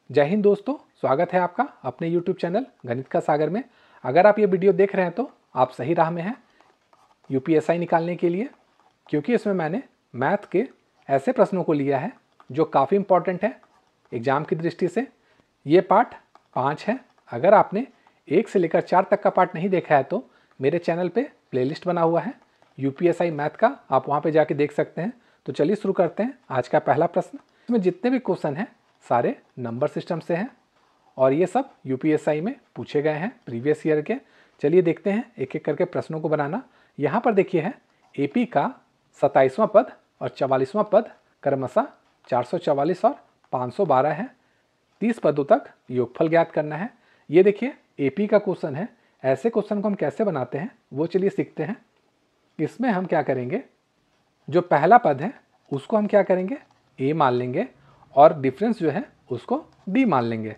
जय हिंद दोस्तों, स्वागत है आपका अपने YouTube चैनल गणित का सागर में। अगर आप ये वीडियो देख रहे हैं तो आप सही राह में हैं यूपीएसआई निकालने के लिए, क्योंकि इसमें मैंने मैथ के ऐसे प्रश्नों को लिया है जो काफ़ी इम्पॉर्टेंट है एग्ज़ाम की दृष्टि से। ये पार्ट 5 है। अगर आपने 1 से लेकर 4 तक का पार्ट नहीं देखा है तो मेरे चैनल पर प्लेलिस्ट बना हुआ है यूपीएसआई मैथ का, आप वहाँ पर जाके देख सकते हैं। तो चलिए शुरू करते हैं। आज का पहला प्रश्न, इसमें जितने भी क्वेश्चन हैं सारे नंबर सिस्टम से हैं और ये सब यूपीएसआई में पूछे गए हैं प्रीवियस ईयर के। चलिए देखते हैं एक एक करके प्रश्नों को बनाना। यहाँ पर देखिए है एपी का 27वां पद और 44वां पद क्रमशः 444 और 512 है। 30 पदों तक योगफल ज्ञात करना है। ये देखिए एपी का क्वेश्चन है। ऐसे क्वेश्चन को हम कैसे बनाते हैं वो चलिए सीखते हैं। इसमें हम क्या करेंगे, जो पहला पद है उसको हम क्या करेंगे, ए मान लेंगे और डिफरेंस जो है उसको डी मान लेंगे।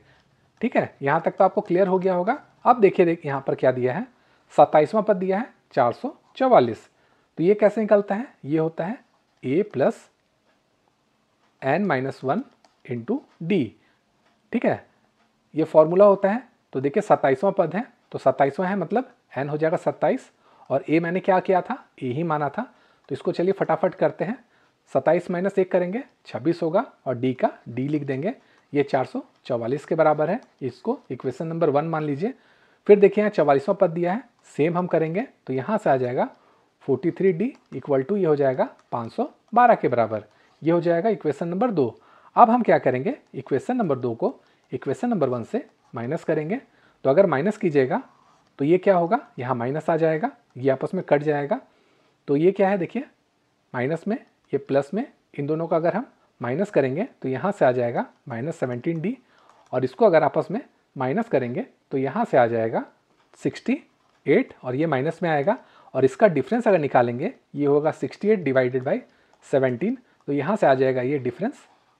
ठीक है, यहाँ तक तो आपको क्लियर हो गया होगा। अब देखिए यहाँ पर क्या दिया है, 27वां पद दिया है 444। तो ये कैसे निकलता है, ये होता है a plus n-1 into D. ठीक है, ये फॉर्मूला होता है। तो देखिए 27वां पद है तो 27वां है मतलब n हो जाएगा 27 और a मैंने क्या किया था, a ही माना था। तो इसको चलिए फटाफट करते हैं। 27 - 1 करेंगे 26 होगा और डी का डी लिख देंगे। ये 444 के बराबर है। इसको इक्वेशन नंबर 1 मान लीजिए। फिर देखिए यहाँ 44वां पद दिया है, सेम हम करेंगे तो यहाँ से आ जाएगा 43D इक्वल टू ये हो जाएगा 512 के बराबर। ये हो जाएगा इक्वेशन नंबर 2। अब हम क्या करेंगे, इक्वेशन नंबर 2 को इक्वेशन नंबर 1 से माइनस करेंगे। तो अगर माइनस कीजिएगा तो ये क्या होगा, यहाँ माइनस आ जाएगा, ये आपस में कट जाएगा। तो ये क्या है, देखिए माइनस में ये प्लस में, इन दोनों का अगर हम माइनस करेंगे तो यहाँ से आ जाएगा -17D और इसको अगर आपस में माइनस करेंगे तो यहाँ से आ जाएगा 68 और ये माइनस में आएगा और इसका डिफरेंस अगर निकालेंगे ये होगा 68 डिवाइडेड बाई 17। तो यहाँ से आ जाएगा ये डिफरेंस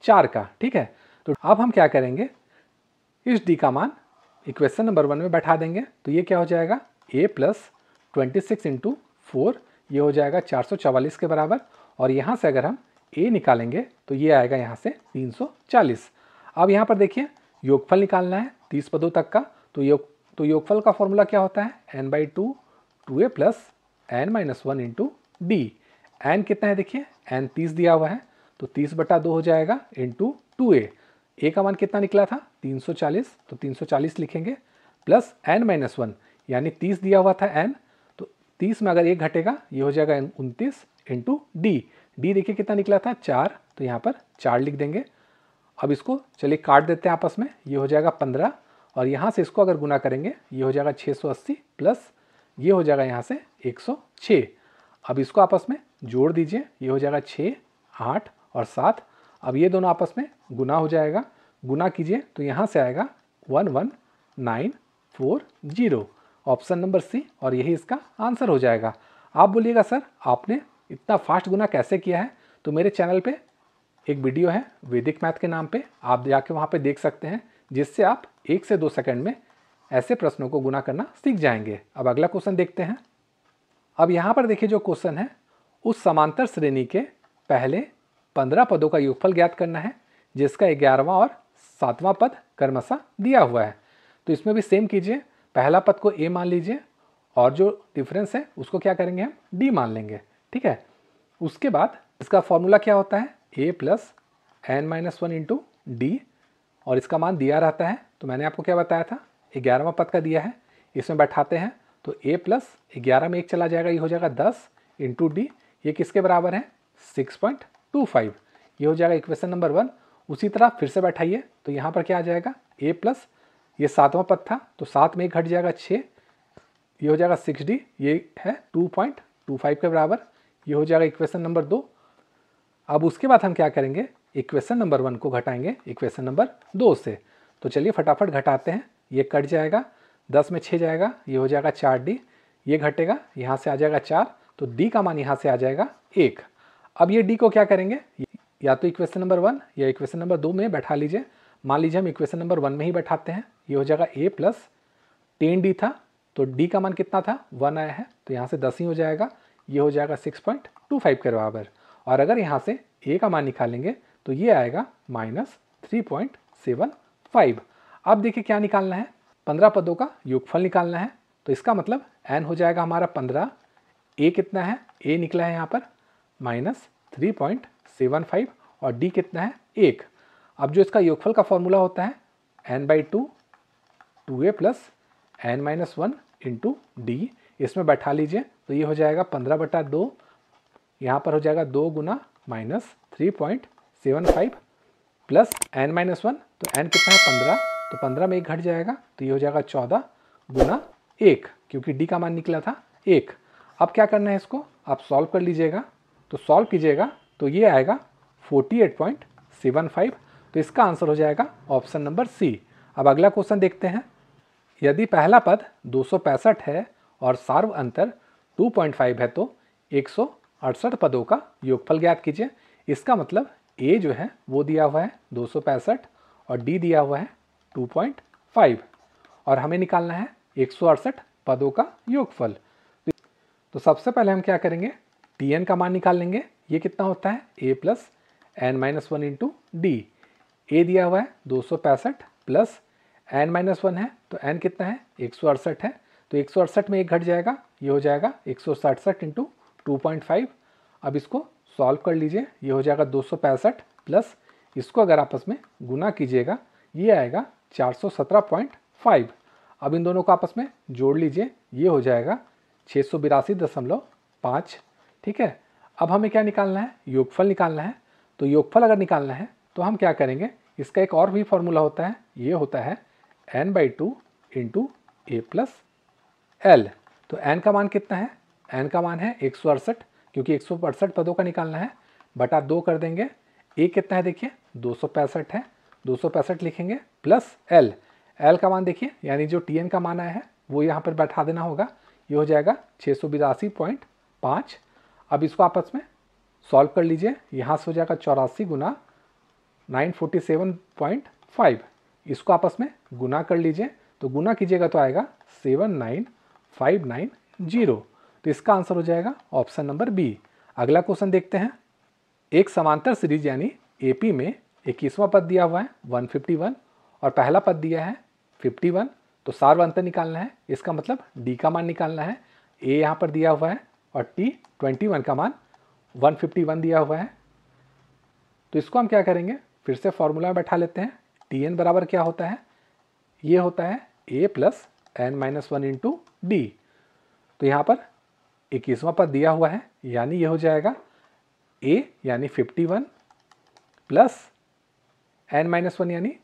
4 का। ठीक है, तो अब हम क्या करेंगे, इस डी का मान इक्वेशन नंबर 1 में बैठा देंगे। तो ये क्या हो जाएगा, a प्लस 26 इंटू 4, ये हो जाएगा 444 के बराबर। और यहाँ से अगर हम a निकालेंगे तो ये आएगा यहाँ से 340। अब यहाँ पर देखिए योगफल निकालना है 30 पदों तक का। तो योगफल का फॉर्मूला क्या होता है, n/2 2a plus n-1 into D. n कितना है, देखिए n 30 दिया हुआ है तो 30/2 हो जाएगा इंटू 2a। a का मान कितना निकला था 340, तो 340 लिखेंगे प्लस n-1 यानी 30 दिया हुआ था n, तो 30 में अगर 1 घटेगा ये हो जाएगा 29 इंटू डी। डी देखिए कितना निकला था 4, तो यहाँ पर 4 लिख देंगे। अब इसको चलिए काट देते हैं आपस में, ये हो जाएगा 15 और यहाँ से इसको अगर गुना करेंगे ये हो जाएगा 680 प्लस ये हो जाएगा यहाँ से 106। अब इसको आपस में जोड़ दीजिए, ये हो जाएगा 6, 8 और 7। अब ये दोनों आपस में गुना हो जाएगा, गुना कीजिए तो यहाँ से आएगा 11940, ऑप्शन नंबर सी, और यही इसका आंसर हो जाएगा। आप बोलिएगा सर आपने इतना फास्ट गुना कैसे किया है, तो मेरे चैनल पे एक वीडियो है वैदिक मैथ के नाम पे, आप जाके वहाँ पे देख सकते हैं, जिससे आप 1 से 2 सेकंड में ऐसे प्रश्नों को गुना करना सीख जाएंगे। अब अगला क्वेश्चन देखते हैं। अब यहाँ पर देखिए जो क्वेश्चन है, उस समांतर श्रेणी के पहले 15 पदों का योगफल ज्ञात करना है जिसका 11वां और 7वां पद क्रमशः दिया हुआ है। तो इसमें भी सेम कीजिए, पहला पद को a मान लीजिए और जो डिफरेंस है उसको क्या करेंगे, हम d मान लेंगे। ठीक है, उसके बाद इसका फॉर्मूला क्या होता है, a plus n-1 into D और इसका मान दिया रहता है। तो मैंने आपको क्या बताया था, 11वां पद का दिया है, इसमें बैठाते हैं तो a प्लस 11 में 1 चला जाएगा, ये हो जाएगा 10 इंटू डी। ये किसके बराबर है, 6.25। ये हो जाएगा इक्वेशन नंबर 1। उसी तरह फिर से बैठाइए तो यहाँ पर क्या आ जाएगा, a प्लस ये 7वां पद था तो 7 में 1 घट जाएगा 6, ये हो जाएगा 6d, ये है 2.25 के बराबर। ये हो जाएगा इक्वेशन नंबर 2। अब उसके बाद हम क्या करेंगे, इक्वेशन नंबर 1 को घटाएंगे इक्वेशन नंबर 2 से। तो चलिए फटाफट घटाते हैं, ये कट जाएगा, 10 में 6 जाएगा, ये हो जाएगा 4d, ये घटेगा, यहाँ से आ जाएगा 4, तो d का मान यहाँ से आ जाएगा 1। अब ये d को क्या करेंगे, या तो इक्वेशन नंबर 1 या इक्वेशन नंबर 2 में बैठा लीजिए। मान लीजिए हम इक्वेशन नंबर 1 में ही बैठाते हैं, ये हो जाएगा a प्लस 10d था तो d का मान कितना था, 1 आया है तो यहाँ से 10 ही हो जाएगा, ये हो जाएगा 6.25 के बराबर। और अगर यहाँ से a का मान निकालेंगे तो ये आएगा -3.75 5। अब देखिए क्या निकालना है, 15 पदों का योगफल निकालना है। तो इसका मतलब n हो जाएगा हमारा 15, a कितना है, a निकला है यहाँ पर -3.75 और d कितना है 1। अब जो इसका योगफल का फॉर्मूला होता है n/2 2a plus n-1 into D, इसमें बैठा लीजिए तो ये हो जाएगा 15/2, यहाँ पर हो जाएगा 2 गुना -3.75 प्लस n-1, तो n कितना है 15, तो 15 में 1 घट जाएगा तो ये हो जाएगा 14 गुना 1, क्योंकि d का मान निकला था 1। अब क्या करना है, इसको आप सॉल्व कर लीजिएगा, तो सॉल्व कीजिएगा तो ये आएगा 48.75। तो इसका आंसर हो जाएगा ऑप्शन नंबर सी। अब अगला क्वेश्चन देखते हैं। यदि पहला पद 265 है और सार्व अंतर 2.5 है तो 168 पदों का योगफल ज्ञात कीजिए। इसका मतलब a जो है वो दिया हुआ है 265 और d दिया हुआ है 2.5 और हमें निकालना है 168 पदों का योगफल। तो सबसे पहले हम क्या करेंगे, tn का मान निकाल लेंगे। ये कितना होता है a plus n-1 into D. a दिया हुआ है 265 प्लस n-1 है तो n कितना है 168 है, तो 168 में 1 घट जाएगा, ये हो जाएगा 167 इंटू 2.5। अब इसको सॉल्व कर लीजिए, ये हो जाएगा 265 प्लस इसको अगर आपस में गुना कीजिएगा ये आएगा 417.5। अब इन दोनों को आपस में जोड़ लीजिए, ये हो जाएगा 682.5। ठीक है, अब हमें क्या निकालना है, योगफल निकालना है। तो योगफल अगर निकालना है तो हम क्या करेंगे, इसका एक और भी फॉर्मूला होता है, ये होता है n/2 इंटू ए प्लस एल। तो n का मान कितना है, n का मान है 168, क्योंकि 168 पदों का निकालना है, बटा 2 कर देंगे। a कितना है देखिए 265 है, 265 लिखेंगे प्लस l। l का मान देखिए, यानी जो tn का मान आया है वो यहाँ पर बैठा देना होगा, ये हो जाएगा 682.5। अब इसको आपस में सॉल्व कर लीजिए, यहाँ से हो जाएगा 84 गुना 947.5। इसको आपस में गुना कर लीजिए, तो गुना कीजिएगा तो आएगा 79590। तो इसका आंसर हो जाएगा ऑप्शन नंबर बी। अगला क्वेश्चन देखते हैं। एक समांतर सीरीज यानी एपी में 21वां पद दिया हुआ है 151 और पहला पद दिया है 51। तो सार्व अंतर निकालना है, इसका मतलब डी का मान निकालना है। ए यहाँ पर दिया हुआ है और टी 21 का मान 151 दिया हुआ है। तो इसको हम क्या करेंगे, फिर से फॉर्मूला में बैठा लेते हैं। टी एन बराबर क्या होता है, ये होता है ए प्लस n-1 इंटू डी। तो यहाँ पर 21वां पद दिया हुआ है, यानी ये हो जाएगा a यानी 51 प्लस n-1 यानी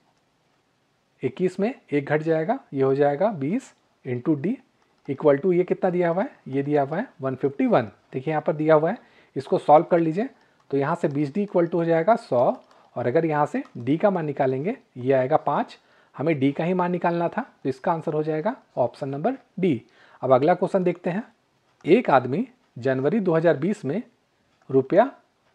21 में 1 घट जाएगा, ये हो जाएगा 20 इंटू डी इक्वल टू ये कितना दिया हुआ है, ये दिया हुआ है 151। देखिए यहाँ पर दिया हुआ है, इसको सॉल्व कर लीजिए तो यहाँ से 20d इक्वल टू हो जाएगा 100 और अगर यहाँ से d का मान निकालेंगे ये आएगा 5। हमें d का ही मान निकालना था, तो इसका आंसर हो जाएगा ऑप्शन नंबर डी। अब अगला क्वेश्चन देखते हैं। एक आदमी जनवरी 2020 में रुपया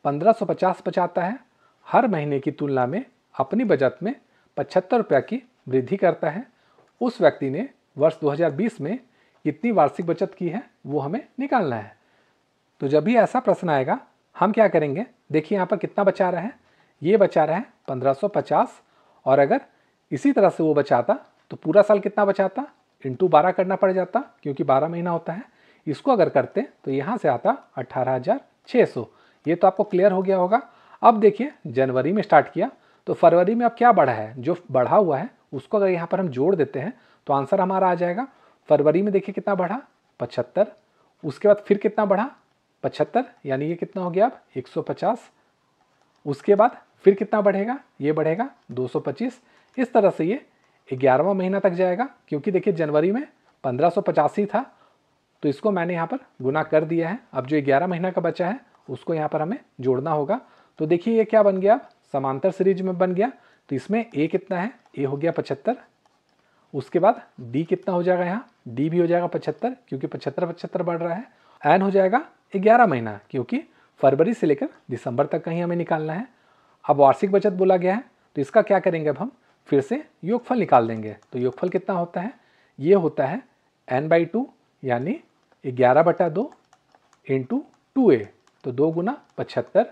1550 बचाता है, हर महीने की तुलना में अपनी बचत में 75 रुपया की वृद्धि करता है। उस व्यक्ति ने वर्ष 2020 में कितनी वार्षिक बचत की है वो हमें निकालना है। तो जब भी ऐसा प्रश्न आएगा हम क्या करेंगे, देखिए यहाँ पर कितना बचा रहा है, ये बचा रहा है 1550 और अगर इसी तरह से वो बचाता तो पूरा साल कितना बचाता, इंटू 12 करना पड़ जाता क्योंकि 12 महीना होता है। इसको अगर करते तो यहाँ से आता 18,600। ये तो आपको क्लियर हो गया होगा। अब देखिए जनवरी में स्टार्ट किया तो फरवरी में अब क्या बढ़ा है, जो बढ़ा हुआ है उसको अगर यहाँ पर हम जोड़ देते हैं तो आंसर हमारा आ जाएगा। फरवरी में देखिए कितना बढ़ा 75, उसके बाद फिर कितना बढ़ा 75, यानी ये कितना हो गया अब 150। उसके बाद फिर कितना बढ़ेगा, ये बढ़ेगा 225। इस तरह से ये 11वां महीना तक जाएगा, क्योंकि देखिए जनवरी में 1585 था तो इसको मैंने यहाँ पर गुना कर दिया है। अब जो 11 महीना का बचा है उसको यहाँ पर हमें जोड़ना होगा। तो देखिए ये क्या बन गया, अब समांतर सीरीज में बन गया। तो इसमें ए कितना है, ए हो गया 75, उसके बाद डी कितना हो जाएगा, यहाँ डी भी हो जाएगा 75 क्योंकि 75 बढ़ रहा है। एन हो जाएगा 11 महीना, क्योंकि फरवरी से लेकर दिसंबर तक का ही हमें निकालना है। अब वार्षिक बचत बोला गया है तो इसका क्या करेंगे, अब हम फिर से योगफल निकाल देंगे। तो योगफल कितना होता है, ये होता है n/2 यानी 11/2 इंटू 2a। तो 2 गुना 75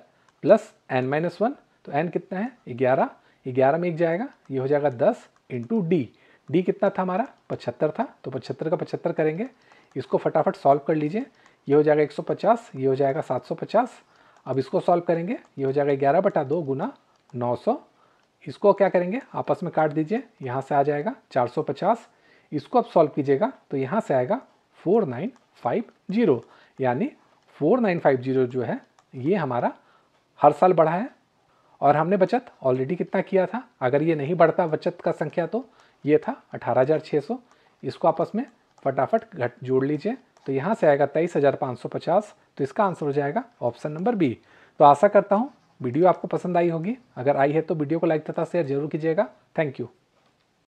प्लस n-1, तो n कितना है 11, 11 में 1 जाएगा, ये हो जाएगा 10 इंटू डी। डी कितना था हमारा 75 था, तो 75 का 75 करेंगे। इसको फटाफट सॉल्व कर लीजिए, ये हो जाएगा 150, ये हो जाएगा 750। अब इसको सॉल्व करेंगे, ये हो जाएगा 11/2 गुना 900। इसको क्या करेंगे, आपस में काट दीजिए, यहाँ से आ जाएगा 450। इसको अब सॉल्व कीजिएगा तो यहाँ से आएगा 4950, यानी 4950 जो है ये हमारा हर साल बढ़ा है। और हमने बचत ऑलरेडी कितना किया था, अगर ये नहीं बढ़ता बचत का संख्या तो ये था 18,600। इसको आपस में फटाफट जोड़ लीजिए, तो यहाँ से आएगा 23,550। तो इसका आंसर हो जाएगा ऑप्शन नंबर बी। तो आशा करता हूँ वीडियो आपको पसंद आई होगी। अगर आई है तो वीडियो को लाइक तथा शेयर जरूर कीजिएगा। Thank you.